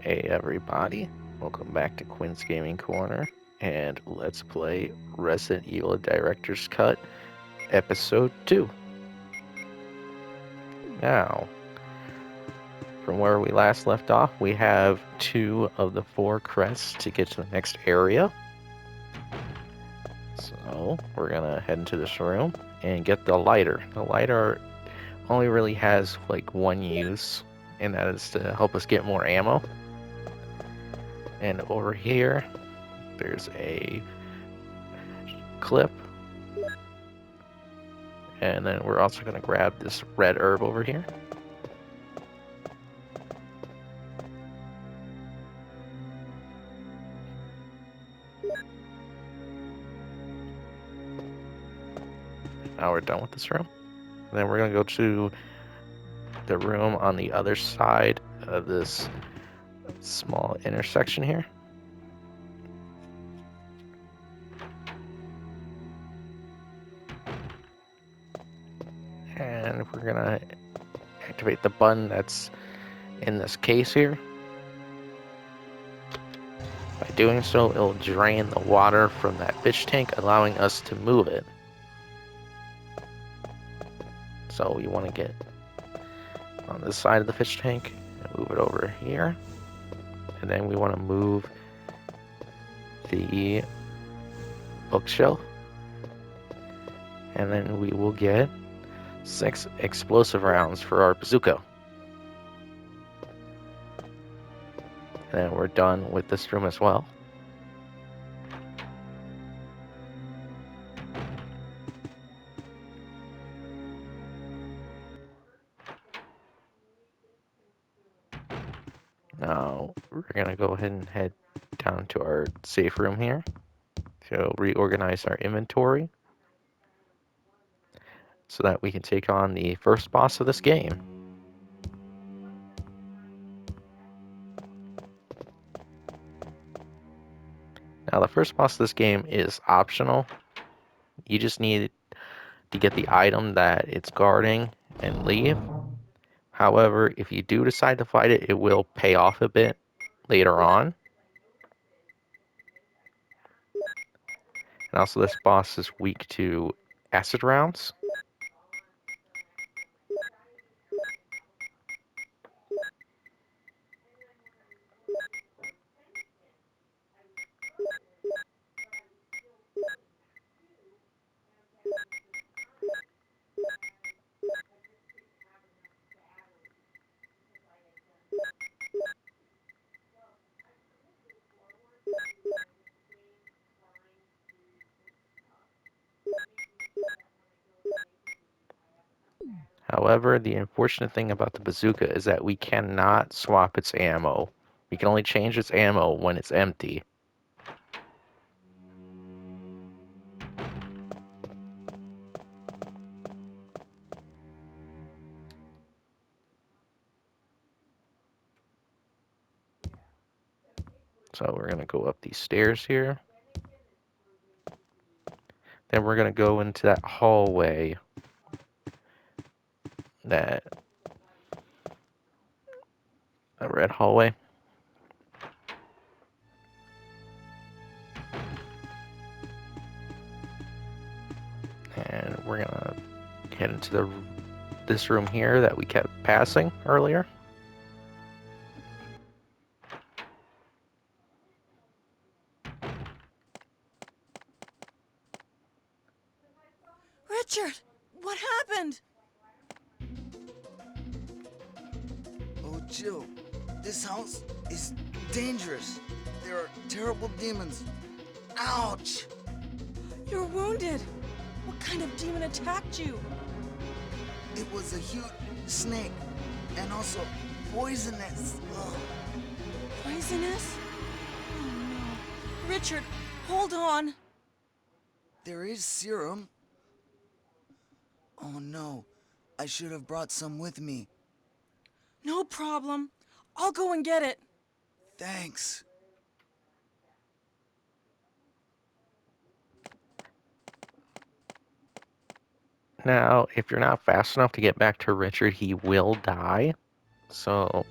Hey everybody, welcome back to Quinn's Gaming Corner, and let's play Resident Evil Director's Cut, Episode 2. Now, from where we last left off, we have 2 of the 4 crests to get to the next area. So, we're gonna head into this room and get the lighter. The lighter only really has like one use, and that is to help us get more ammo. And over here, there's a clip. And then we're also going to grab this red herb over here. Now we're done with this room. And then we're going to go to the room on the other side of this small intersection here. And we're going to activate the button that's in this case here. By doing so, it'll drain the water from that fish tank, allowing us to move it. So we want to get on this side of the fish tank and move it over here. And then we want to move the bookshelf. And then we will get 6 explosive rounds for our bazooka. And then we're done with this room as well. Now we're gonna go ahead and head down to our safe room here to reorganize our inventory so that we can take on the first boss of this game. Now the first boss of this game is optional. You just need to get the item that it's guarding and leave. However, if you do decide to fight it, it will pay off a bit later on. And also this boss is weak to acid rounds. However, the unfortunate thing about the bazooka is that we cannot swap its ammo. We can only change its ammo when it's empty. So we're going to go up these stairs here. Then we're going to go into that hallway. That red hallway. And we're going to head into this room here that we kept passing earlier. Richard, what happened? Oh, Jill, this house is dangerous. There are terrible demons. Ouch! You're wounded. What kind of demon attacked you? It was a huge snake and also poisonous. Ugh. Poisonous? Oh no. Richard, hold on. There is serum. Oh no, I should have brought some with me. No problem. I'll go and get it. Thanks. Now, if you're not fast enough to get back to Richard, he will die. So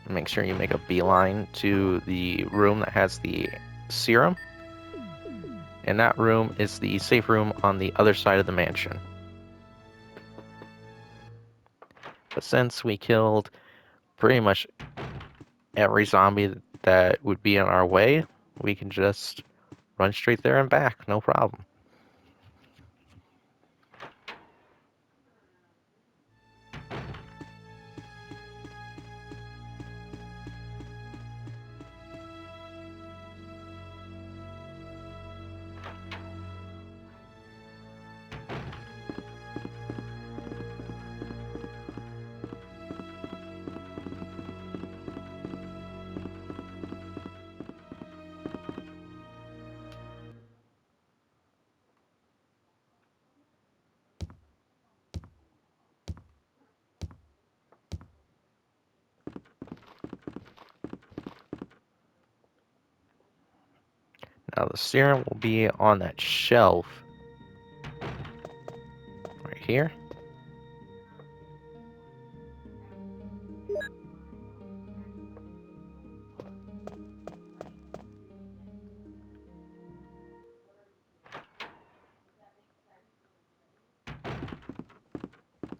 Make sure you make a beeline to the room that has the serum. And that room is the safe room on the other side of the mansion. But since we killed pretty much every zombie that would be in our way, we can just run straight there and back, no problem. Now the serum will be on that shelf right here.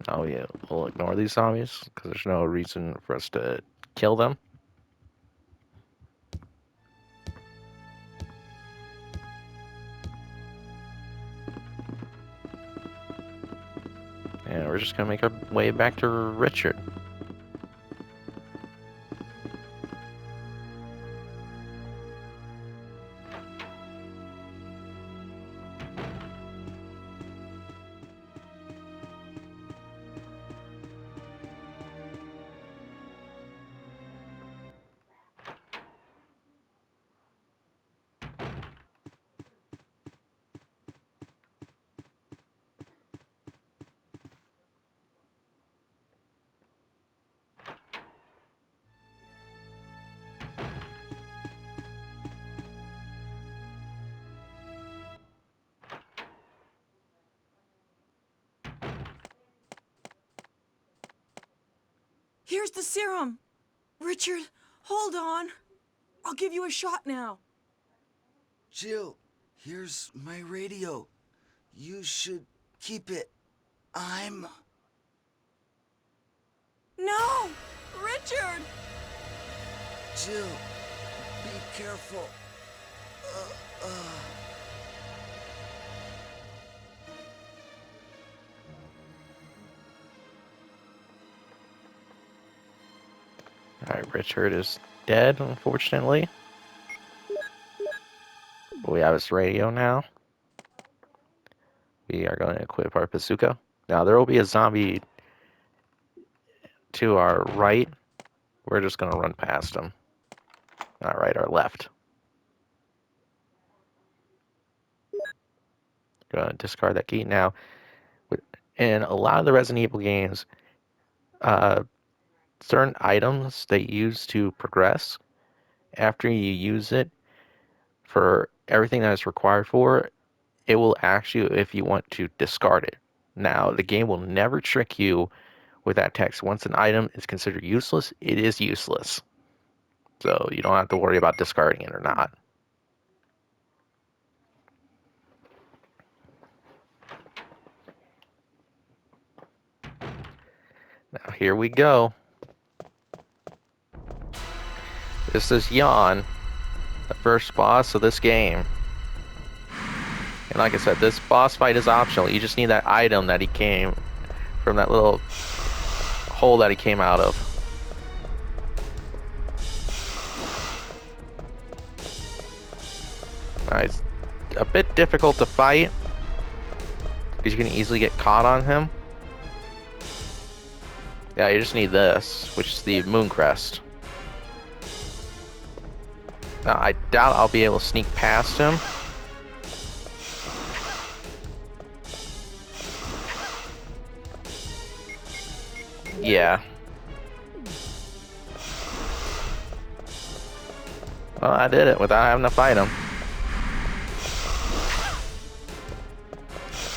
Oh yeah, we'll ignore these zombies because there's no reason for us to kill them. And we're just gonna make our way back to Richard. Here's the serum. Richard, hold on. I'll give you a shot now. Jill, here's my radio. You should keep it. I'm... No! Richard! Jill, be careful. Alright, Richard is dead, unfortunately. But we have his radio now. We are going to equip our bazooka. Now, there will be a zombie to our right. We're just going to run past him. Not right, our left. Going to discard that key. Now, in a lot of the Resident Evil games, certain items they use to progress, after you use it for everything that it's required for, it will ask you if you want to discard it. Now, the game will never trick you with that text. Once an item is considered useless, it is useless. So you don't have to worry about discarding it or not. Now, here we go. This is Yawn, the first boss of this game. And like I said, this boss fight is optional. You just need that item that he came from, that little hole that he came out of. It's a bit difficult to fight because you can easily get caught on him. Yeah, you just need this, which is the Moon Crest. Now, I doubt I'll be able to sneak past him. Yeah. Well, I did it without having to fight him.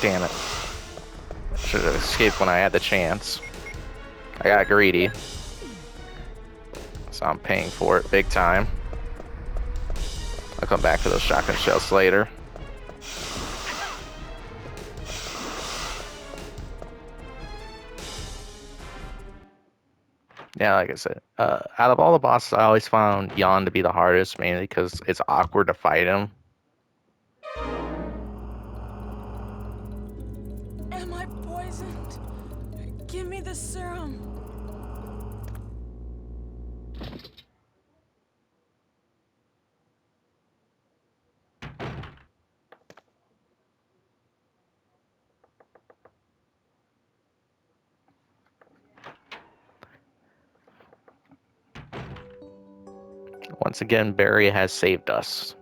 Damn it. Should have escaped when I had the chance. I got greedy. So I'm paying for it big time. I'll come back to those shotgun shells later. Yeah, like I said, out of all the bosses, I always found Yon to be the hardest, mainly because it's awkward to fight him. Am I poisoned? Give me the serum. Once again, Barry has saved us.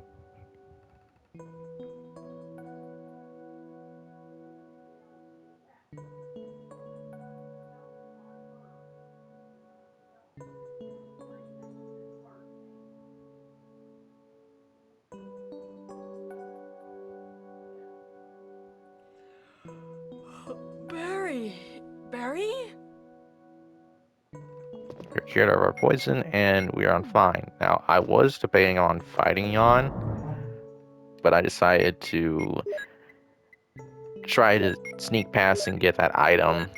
Barry. Barry? We're cured of our poison, and we are on fine. Now, I was debating on fighting Yon, but I decided to try to sneak past and get that item,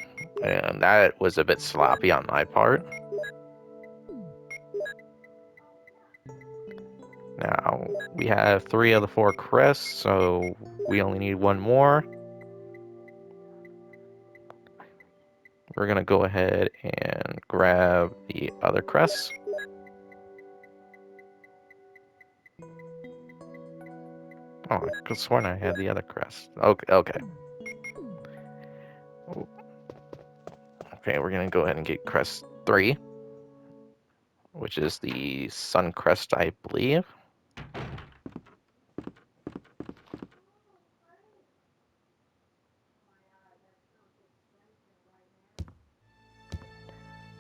and that was a bit sloppy on my part. Now, we have 3 of the 4 crests, so we only need 1 more. We're gonna go ahead and grab the other crests. Oh, I could have sworn I had the other crest. Okay. Okay, we're gonna go ahead and get crest 3, which is the sun crest, I believe.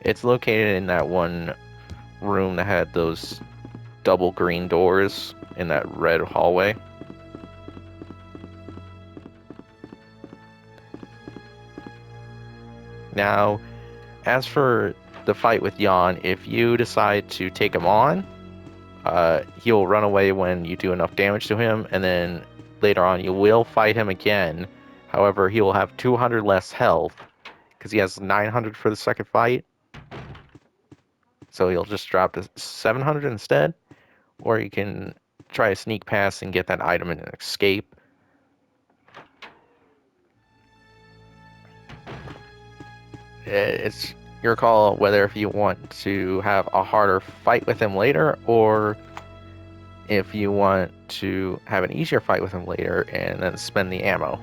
It's located in that one room that had those double green doors in that red hallway. Now, as for the fight with Yon, if you decide to take him on, he'll run away when you do enough damage to him, and then later on you will fight him again. However, he will have 200 less health, because he has 900 for the second fight. So he'll just drop to 700 instead, or you can try to sneak past and get that item and escape. It's your call whether if you want to have a harder fight with him later, or if you want to have an easier fight with him later and then spend the ammo.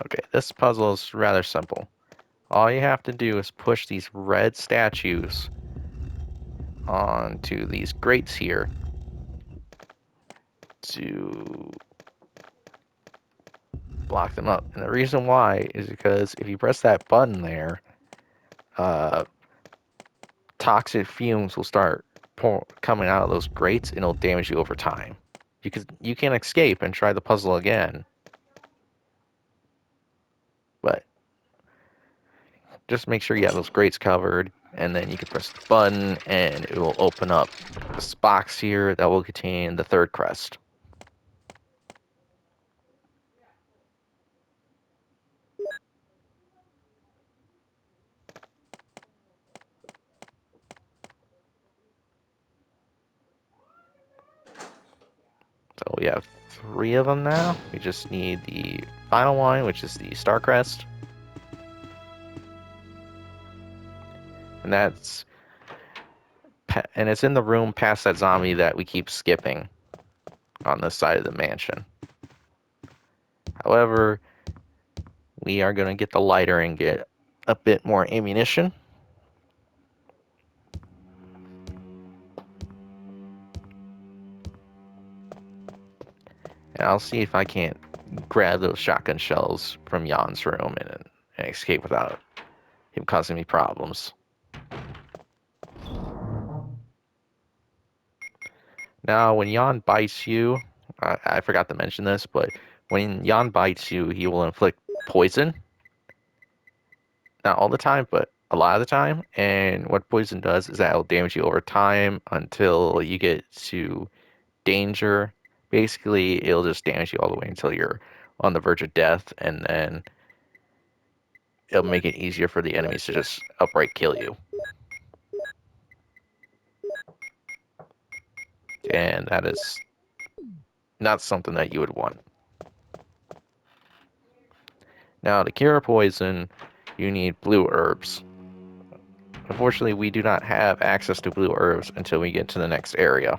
Okay, this puzzle is rather simple. All you have to do is push these red statues onto these grates here to block them up. And the reason why is because if you press that button there, toxic fumes will start coming out of those grates, and it'll damage you over time. You can escape and try the puzzle again, but just make sure you have those grates covered, and then you can press the button and it will open up this box here that will contain the third crest. So we have 3 of them now. We just need the final one, which is the star crest. And it's in the room past that zombie that we keep skipping on this side of the mansion. However, we are going to get the lighter and get a bit more ammunition. And I'll see if I can't grab those shotgun shells from Jan's room and escape without him causing me problems. Now, when Jan bites you, I forgot to mention this, but when Jan bites you, he will inflict poison. Not all the time, but a lot of the time. And what poison does is that it'll damage you over time until you get to danger. Basically, it'll just damage you all the way until you're on the verge of death, and then it'll make it easier for the enemies to just outright kill you. And that is not something that you would want. Now, to cure poison, you need blue herbs. Unfortunately, we do not have access to blue herbs until we get to the next area.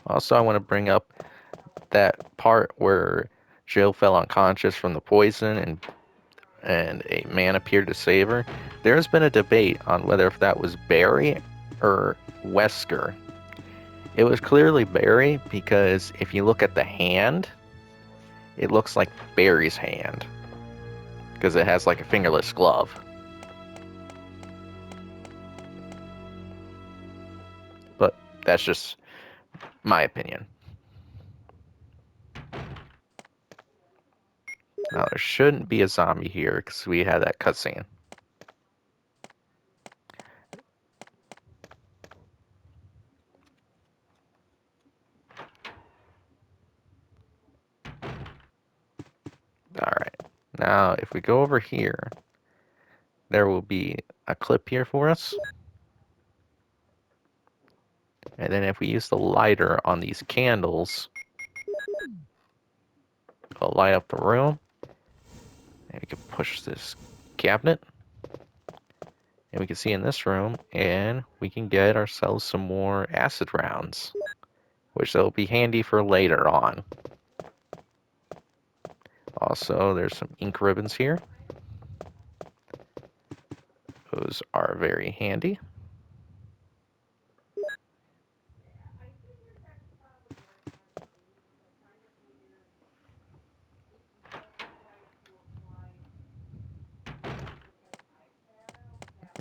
Also, I want to bring up that part where Jill fell unconscious from the poison and a man appeared to save her. There's been a debate on whether if that was Barry or Wesker. It was clearly Barry because if you look at the hand, it looks like Barry's hand because it has like a fingerless glove. But that's just my opinion. Now, there shouldn't be a zombie here because we had that cutscene. Alright, now if we go over here, there will be a clip here for us. And then if we use the lighter on these candles, it'll light up the room. And we can push this cabinet. And we can see in this room, and we can get ourselves some more acid rounds, which will be handy for later on. Also, there's some ink ribbons here. Those are very handy.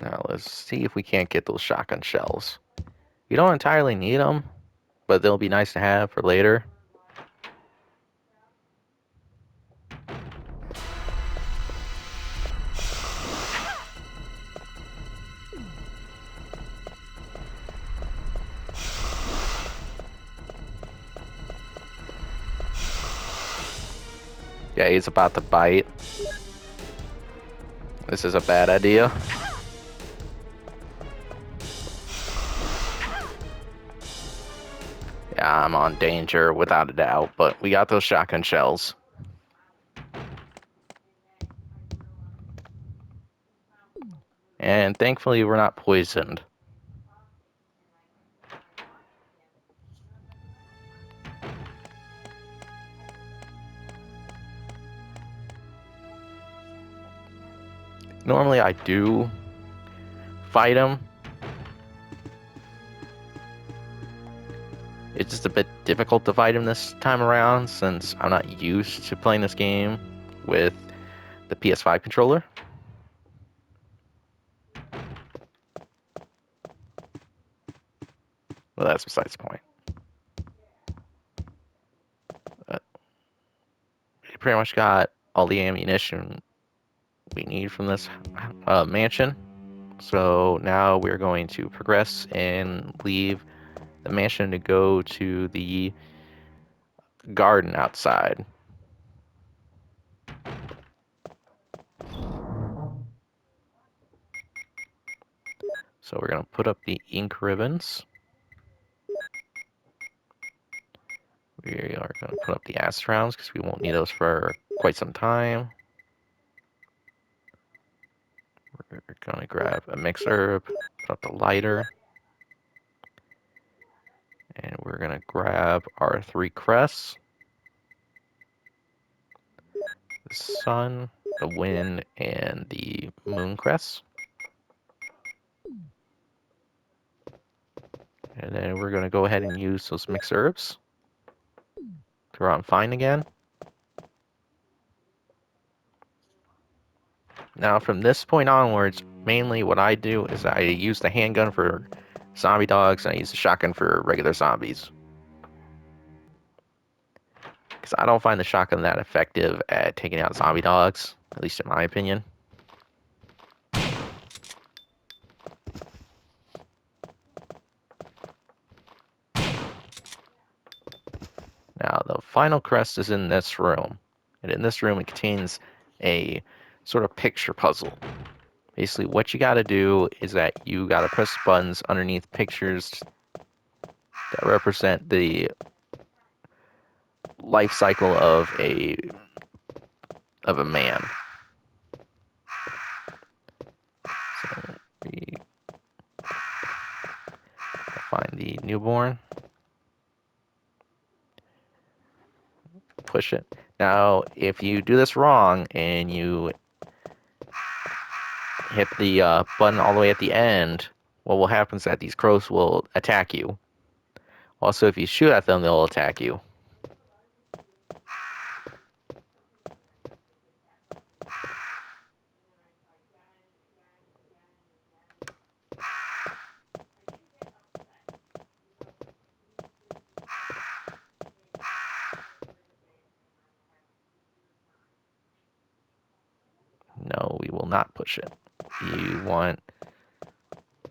Now let's see if we can't get those shotgun shells. You don't entirely need them, but they'll be nice to have for later. Yeah, he's about to bite. This is a bad idea. Yeah, I'm on danger without a doubt, but we got those shotgun shells. And thankfully, we're not poisoned. Normally, I do fight him. It's just a bit difficult to fight him this time around since I'm not used to playing this game with the PS5 controller. Well, that's besides the point. We pretty much got all the ammunition we need from this mansion. So now we're going to progress and leave the mansion to go to the garden outside. So we're going to put up the ink ribbons. We are going to put up the acid rounds because we won't need those for quite some time. We're going to grab a mixed herb, put up the lighter. And we're going to grab our 3 crests. The sun, the wind, and the moon crests. And then we're going to go ahead and use those mixed herbs. We're on fine again. Now from this point onwards, mainly what I do is I use the handgun for zombie dogs and I use the shotgun for regular zombies. Because I don't find the shotgun that effective at taking out zombie dogs, at least in my opinion. Now, the final crest is in this room. And in this room, it contains a sort of picture puzzle. Basically, what you gotta do is that you gotta press buttons underneath pictures that represent the life cycle of a man. So we find the newborn. Push it. Now, if you do this wrong and you hit the button all the way at the end, what will happen is that these crows will attack you. Also, if you shoot at them, they'll attack you. No, we will not push it. You want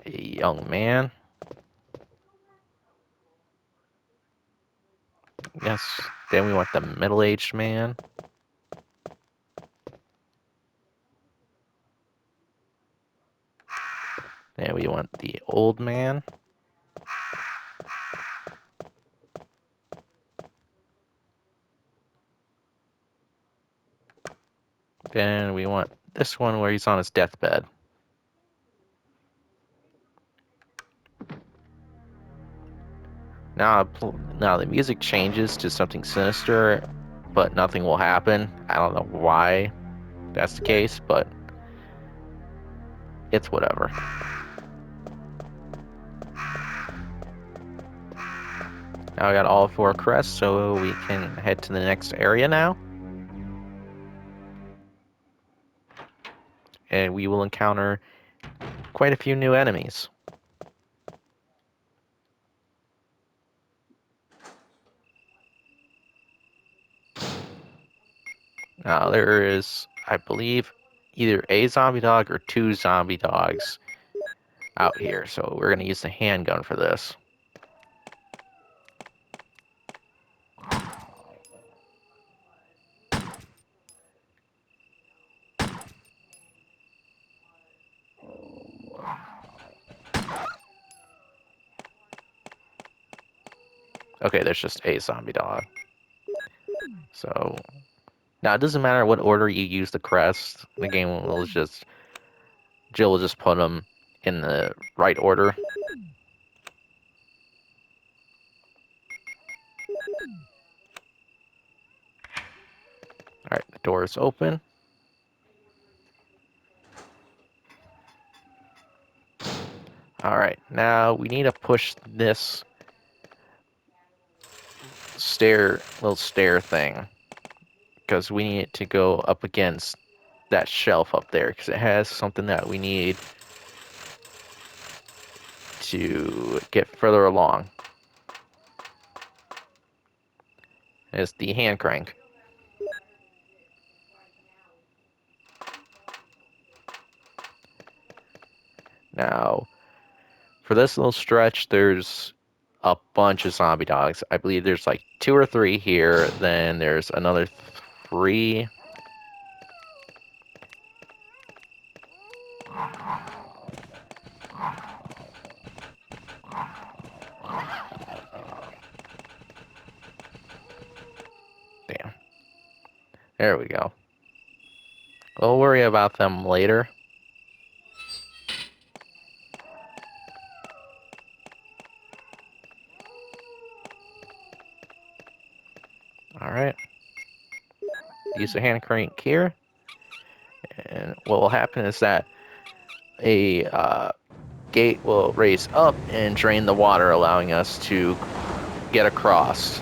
a young man. Yes. Then we want the middle-aged man. Then we want the old man. Then we want this one where he's on his deathbed. Now the music changes to something sinister, but nothing will happen. I don't know why that's the case, but it's whatever. Now I got all 4 crests, so we can head to the next area now. And we will encounter quite a few new enemies. Now there is, I believe, either a zombie dog or 2 zombie dogs out here, so we're going to use the handgun for this. Okay, there's just a zombie dog. So now it doesn't matter what order you use the crest. The game will just, Jill will just put them in the right order. Alright, the door is open. Alright, now we need to push this little stair thing, because we need it to go up against that shelf up there, because it has something that we need to get further along. It's the hand crank. Now, for this little stretch, there's a bunch of zombie dogs. I believe there's like 2 or 3 here, then there's another 3. Damn. There we go. We'll worry about them later. Alright. Use the hand crank here. And what will happen is that a gate will raise up and drain the water, allowing us to get across.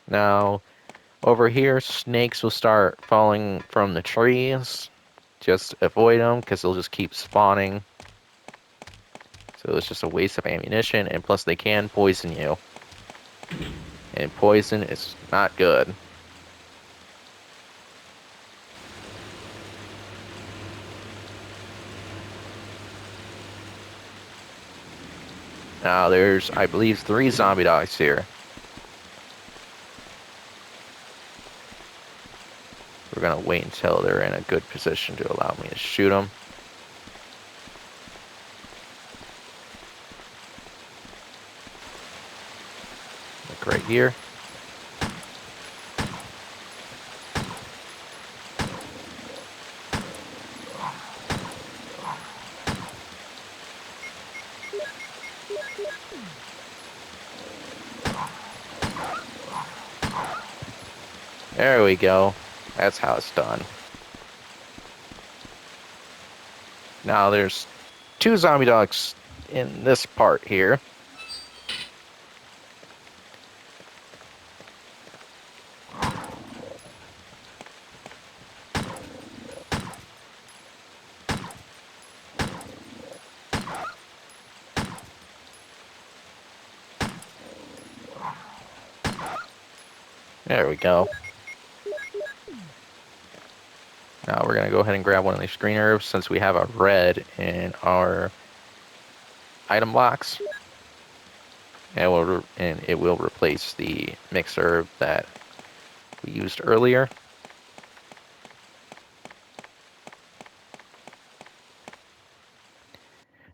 Now, over here, snakes will start falling from the trees. Just avoid them because they'll just keep spawning. So it's just a waste of ammunition, and plus they can poison you. And poison is not good. Now there's, I believe, 3 zombie dogs here. We're gonna wait until they're in a good position to allow me to shoot them. Like right here. There we go. That's how it's done. Now there's 2 zombie dogs in this part here. There we go. Now we're going to go ahead and grab one of these green herbs since we have a red in our item box. And it will replace the mixed herb that we used earlier.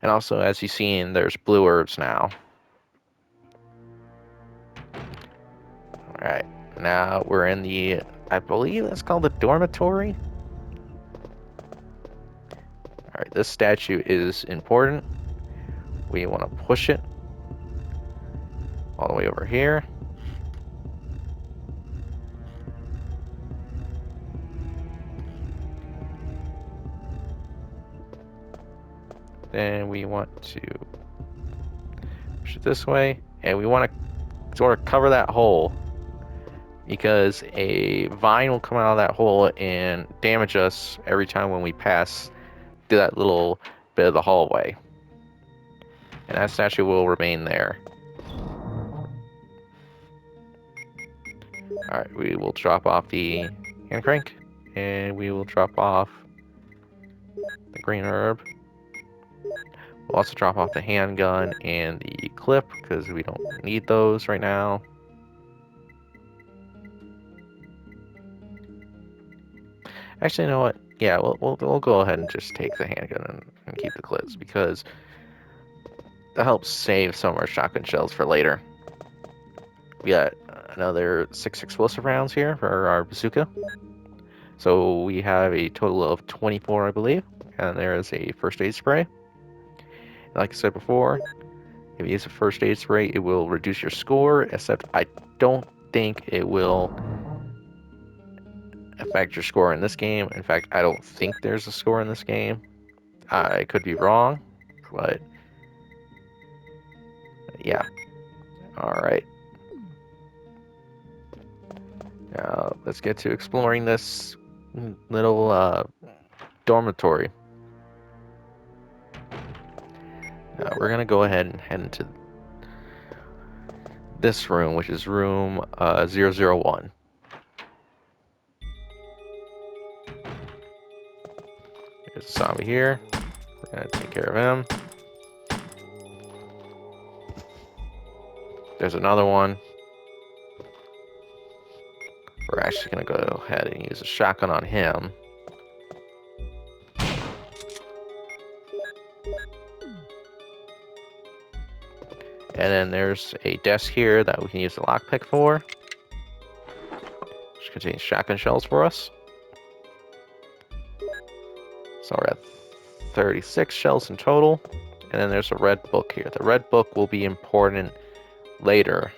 And also, as you've seen, there's blue herbs now. Alright, now we're in the, I believe it's called the dormitory. Alright, this statue is important. We want to push it all the way over here. Then we want to push it this way, and we want to sort of cover that hole because a vine will come out of that hole and damage us every time when we pass through that little bit of the hallway. And that statue will remain there. Alright, we will drop off the hand crank, and we will drop off the green herb. We'll also drop off the handgun and the clip, because we don't need those right now. Actually, you know what? Yeah, we'll go ahead and just take the handgun and keep the clips, because that helps save some of our shotgun shells for later. We got another 6 explosive rounds here for our bazooka. So we have a total of 24, I believe. And there is a first aid spray. Like I said before, if you use a first aid spray, it will reduce your score, except I don't think it will affect your score in this game. In fact, I don't think there's a score in this game. I could be wrong, but yeah. Alright. Now, let's get to exploring this little dormitory. Now, we're going to go ahead and head into this room, which is room 001. There's a zombie here. We're going to take care of him. There's another one. We're actually going to go ahead and use a shotgun on him. And then there's a desk here that we can use the lockpick for, which contains shotgun shells for us. So we're at 36 shells in total. And then there's a red book here. The red book will be important later.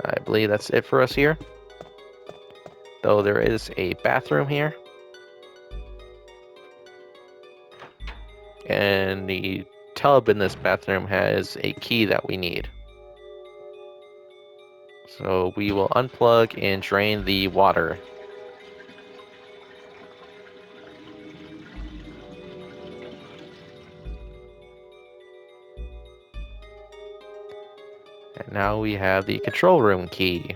I believe that's it for us here. Though there is a bathroom here. And the tub in this bathroom has a key that we need. So we will unplug and drain the water. And now we have the control room key.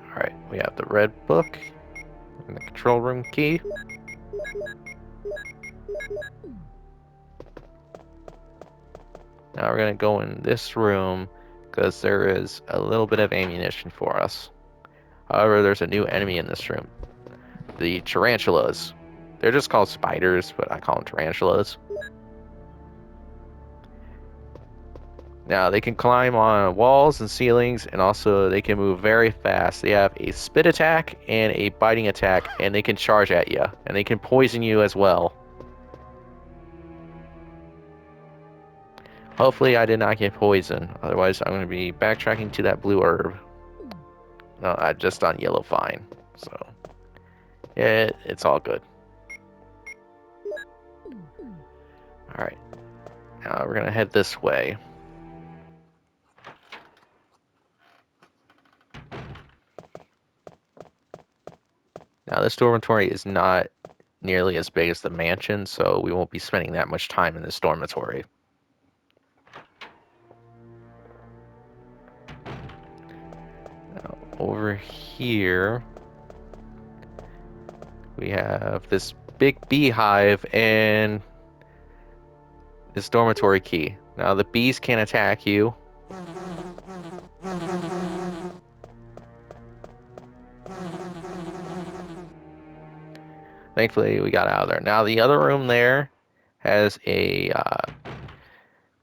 Alright, we have the red book and the control room key. Now we're going to go in this room because there is a little bit of ammunition for us. However, there's a new enemy in this room. The tarantulas. They're just called spiders, but I call them tarantulas. Now, they can climb on walls and ceilings, and also they can move very fast. They have a spit attack and a biting attack, and they can charge at you, and they can poison you as well. Hopefully, I did not get poisoned. Otherwise, I'm going to be backtracking to that blue herb. No, I just on yellow vine. So, yeah, it's all good. Alright. Now, we're going to head this way. Now, this dormitory is not nearly as big as the mansion, so we won't be spending that much time in this dormitory. Now, over here, we have this big beehive and this dormitory key. Now, the bees can't attack you. Thankfully, we got out of there. Now, the other room there has a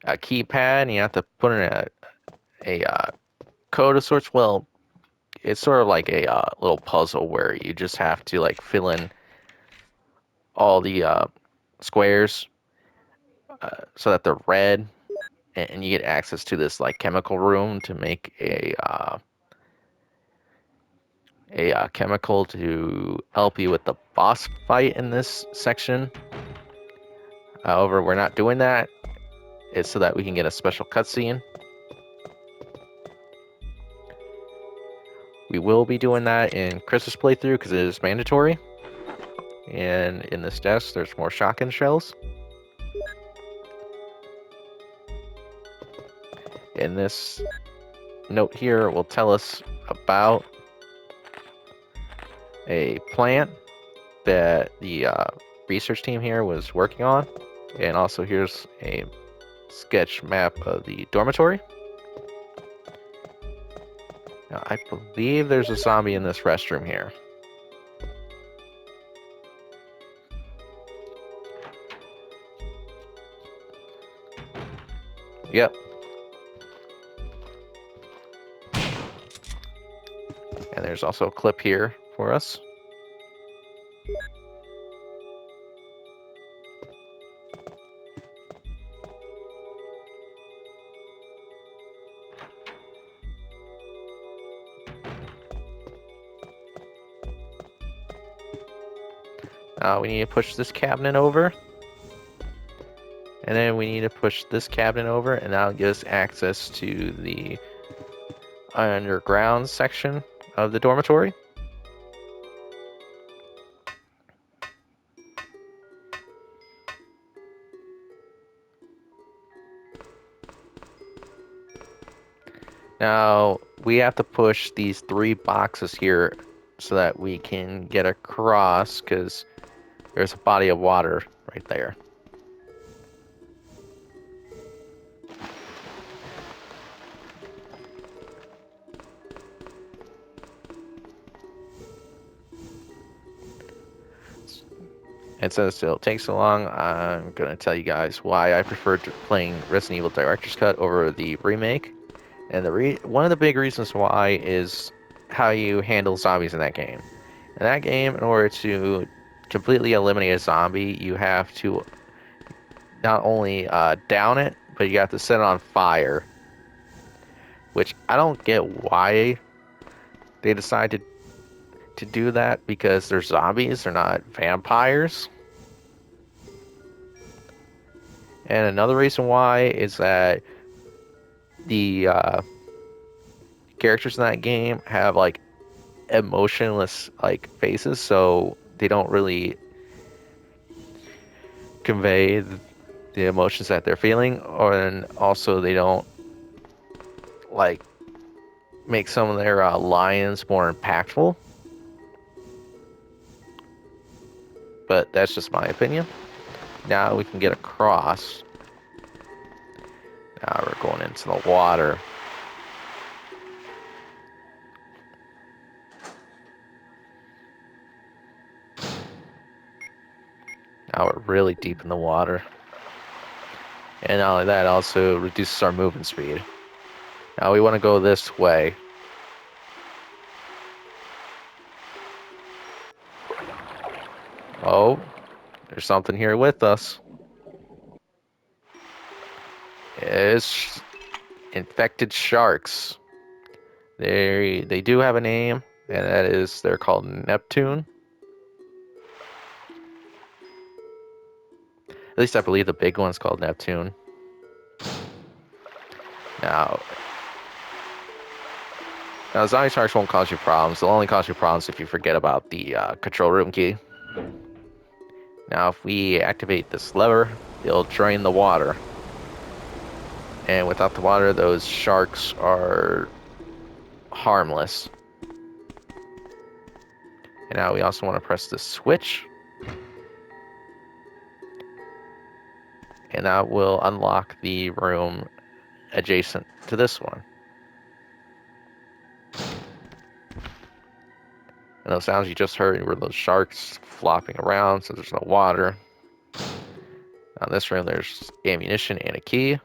keypad, and you have to put in a code of sorts. Well, it's sort of like a little puzzle where you just have to like fill in all the squares so that they're red, and you get access to this like chemical room to make a chemical to help you with the boss fight in this section. However, we're not doing that. It's so that we can get a special cutscene. We will be doing that in Chris's playthrough because it is mandatory. And in this desk, there's more shotgun shells. And this note here will tell us about a plant that the research team here was working on. And also here's a sketch map of the dormitory. Now, I believe there's a zombie in this restroom here. Yep. And there's also a clip here for us. We need to push this cabinet over. And then we need to push this cabinet over, and that'll give us access to the underground section of the dormitory. Now, we have to push these 3 boxes here so that we can get across, because there's a body of water right there. And since it'll take so long, I'm going to tell you guys why I prefer playing Resident Evil Director's Cut over the remake. And one of the big reasons why is how you handle zombies in that game. In that game, in order to completely eliminate a zombie, you have to not only down it, but you have to set it on fire. Which I don't get why they decided to do that, because they're zombies, they're not vampires. And another reason why is that the characters in that game have like emotionless like faces, so they don't really convey the emotions that they're feeling, and also they don't like make some of their lines more impactful. But that's just my opinion. Now we can get across. Now we're going into the water. Now we're really deep in the water. And not only that, also reduces our movement speed. Now we want to go this way. Oh, there's something here with us. It's infected sharks. They do have a name, and that is, they're called Neptune. At least I believe the big one's called Neptune. Now zombie sharks won't cause you problems. They'll only cause you problems if you forget about the control room key. Now, if we activate this lever, it'll drain the water. And without the water, those sharks are harmless. And now we also want to press the switch. And that will unlock the room adjacent to this one. And those sounds you just heard were those sharks flopping around, so there's no water. Now in this room, there's ammunition and a key.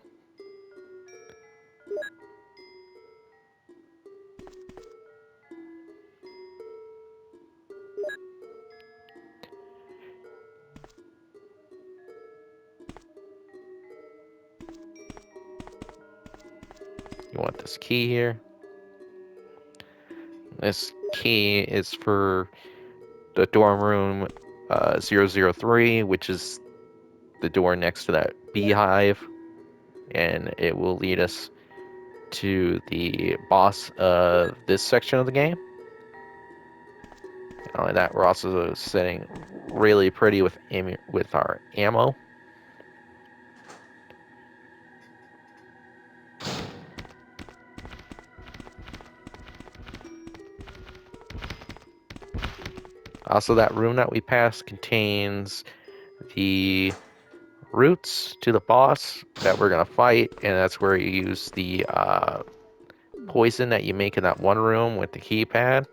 You want this key here. This key is for the dorm room 003, which is the door next to that beehive, and it will lead us to the boss of this section of the game. Not only that, we're also sitting really pretty with our ammo. Also, that room that we passed contains the routes to the boss that we're gonna fight, and that's where you use the poison that you make in that one room with the keypad.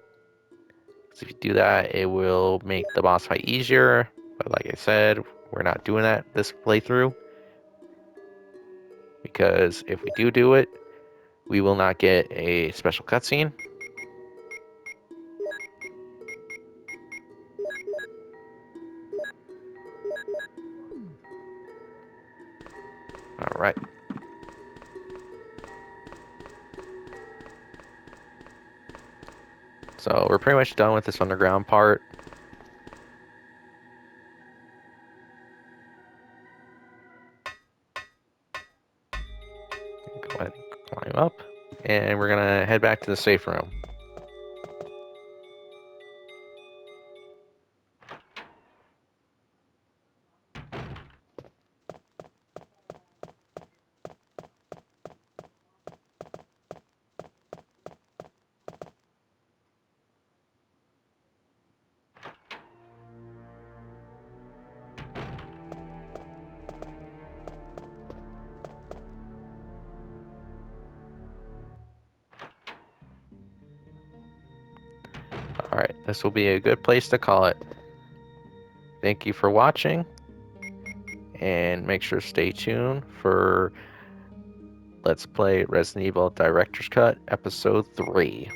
So if you do that, it will make the boss fight easier. But like I said, we're not doing that this playthrough, because if we do it, we will not get a special cutscene. All right. So we're pretty much done with this underground part. Go ahead and climb up, and we're gonna head back to the safe room. Alright, this will be a good place to call it. Thank you for watching, and make sure to stay tuned for Let's Play Resident Evil Director's Cut Episode 3.